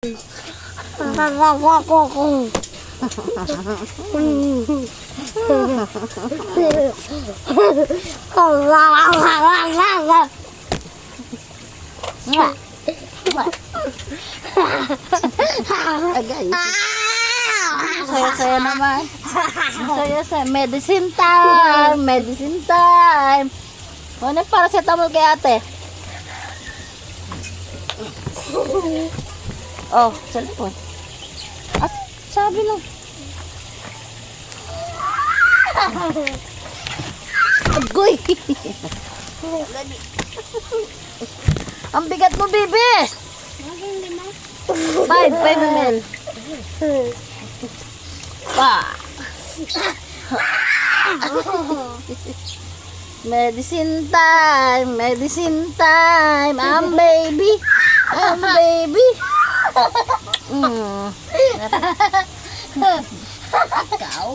Saya-saya naman. Saya-saya. Medicine time. Medicine time. Ano para sa paracetamol kay ate? Oh, cellphone. At sabi lang. Agoy. Ang bigat mo, bibi. 5 ml. Medicine time, medicine time. I'm baby. I'm baby. Ikaw.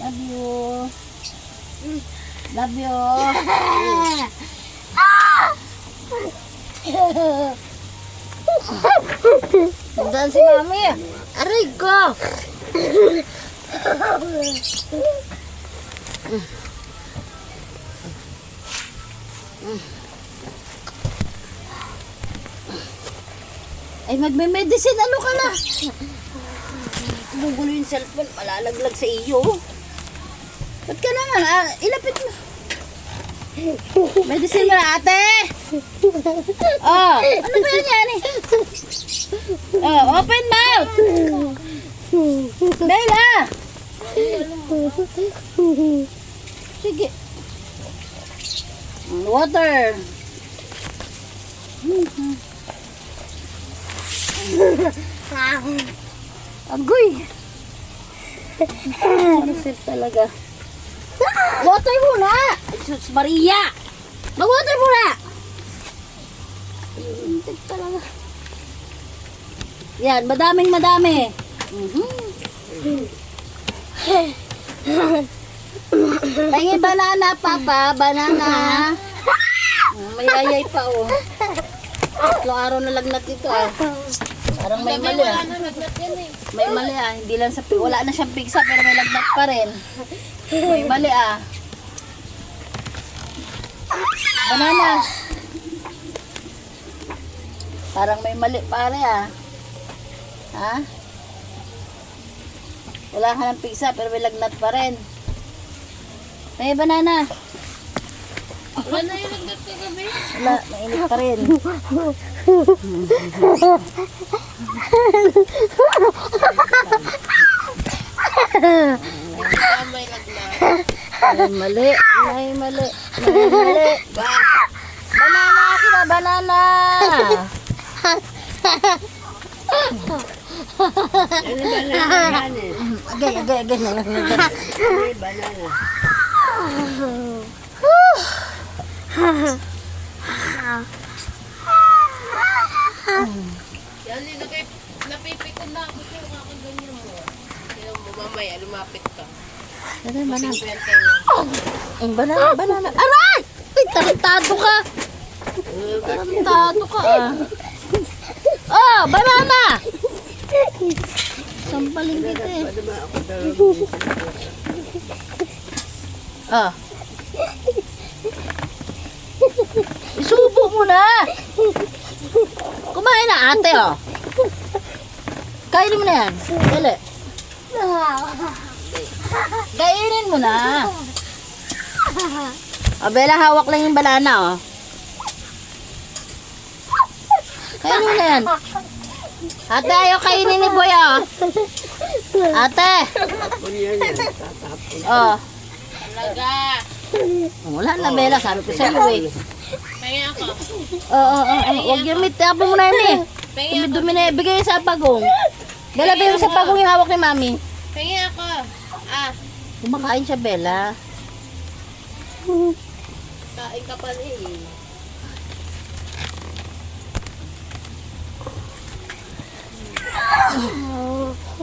Love you. Love you. Nandun si mami. Aray ko. Ay, magme-medicine. Ano ka na? Gugulo yung cellphone. Malalaglag sa iyo. Ba't ka naman? Ilapit mo. Medicine mo na, ate. Oh, ano ba yan eh? Oh, open mouth. Bella. Sige. Water. Agoy. Marasip talaga. Water muna. Jesus Maria. Mag-water muna. Hintik talaga. Yan, madaming-madami. Tingin banana, papa. Banana. May ayay pa, oh. 3 araw na lagnat ito, ah. Parang may mali, ah. May mali, ah. Hindi lang sa wala na siyang pigsa, pero may lagnat pa rin. May mali, ah. Banana. Parang may mali, pare, ah. Ha? Wala ka ng pigsa, pero may lagnat pa rin. May banana. Wala na yung lagnat kagabi. Wala, mainit pa rin. May lagnat. May mali. May mali. May mali. Banana ako na, banana. Ano banana yan eh? Agay na lang. Ano banana? Yan eh, napipikon na ako sa'yo kakaganyan mo. Kaya mo mamaya, lumapit ka. Banana. 50 lang. Banana. Aray! Uy, tarantado ka. Tarantado ka, ah. Oh, banana! Sampaling kita, eh. Ah. Isubo mo na. Kumain na, ate, oh. Kainin mo na yan. Dali. Kainin mo na. O, Bella, hawak lang yung banana, oh. Kainin mo na yan. Ate, ayaw kainin ni Boy, oh. Ate. Oh. Talaga. Wala na, Bella. Sabi ko sa'yo, eh. Pahingin ako. Oo. Huwag yung meat. Tapos mo na yun, eh. Dumi-dumi na, bigay sa pagong. Bella, bigay mo sa pagong yung hawak ni Mami. Pahingin ako. Kumakain siya, Bella. Kain ka pala eh.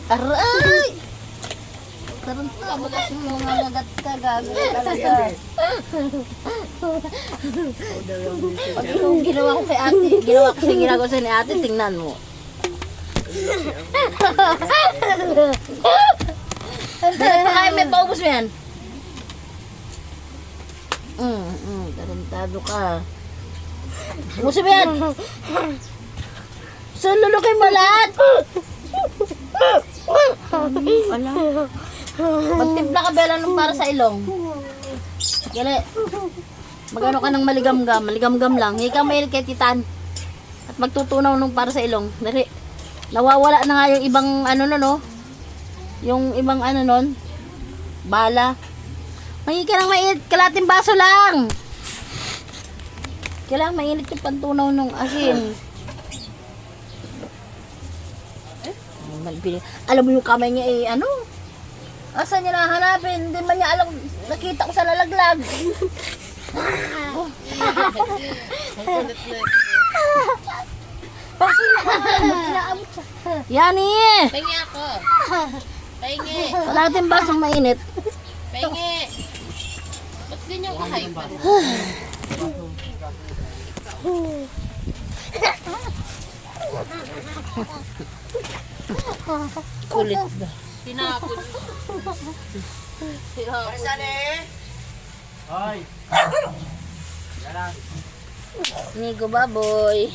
Aray! Tarantula, bagas mo mga nagat ka, gago ka talaga. Pag yung ginawa ko kay ate, ginawa ko sa ni ate, tingnan mo. Dahil pa kayo, may paubos mo yan. Tarantado ka. Ubusin mo yan. Sululukin mo lahat. Ano? Magtimpla ka bela nung para sa ilong. Kili. Magano ka ng maligam-gam. Maligam-gam lang. Hindi ka may kay titan. At magtutunaw nung para sa ilong. Dali. Nawawala na nga yung ibang ano no. Yung ibang ano nun. Bala. May ka ng mainit. Kalating baso lang. Kailangan mainit yung pantunaw nung asin. Alam mo yung kamay niya eh, ano? Asa niya nahanapin? Hindi man niya alam. Nakita ko sa lalaglag. Yan eh! Pahingi ako. Pahingi. Kalating basong mainit. Pahingi. Ba't ganyan ka hyper? Kulit ba? Tinapon. Hoy! Yalang! Nigo baboy.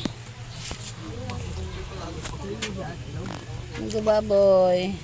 Nigo baboy.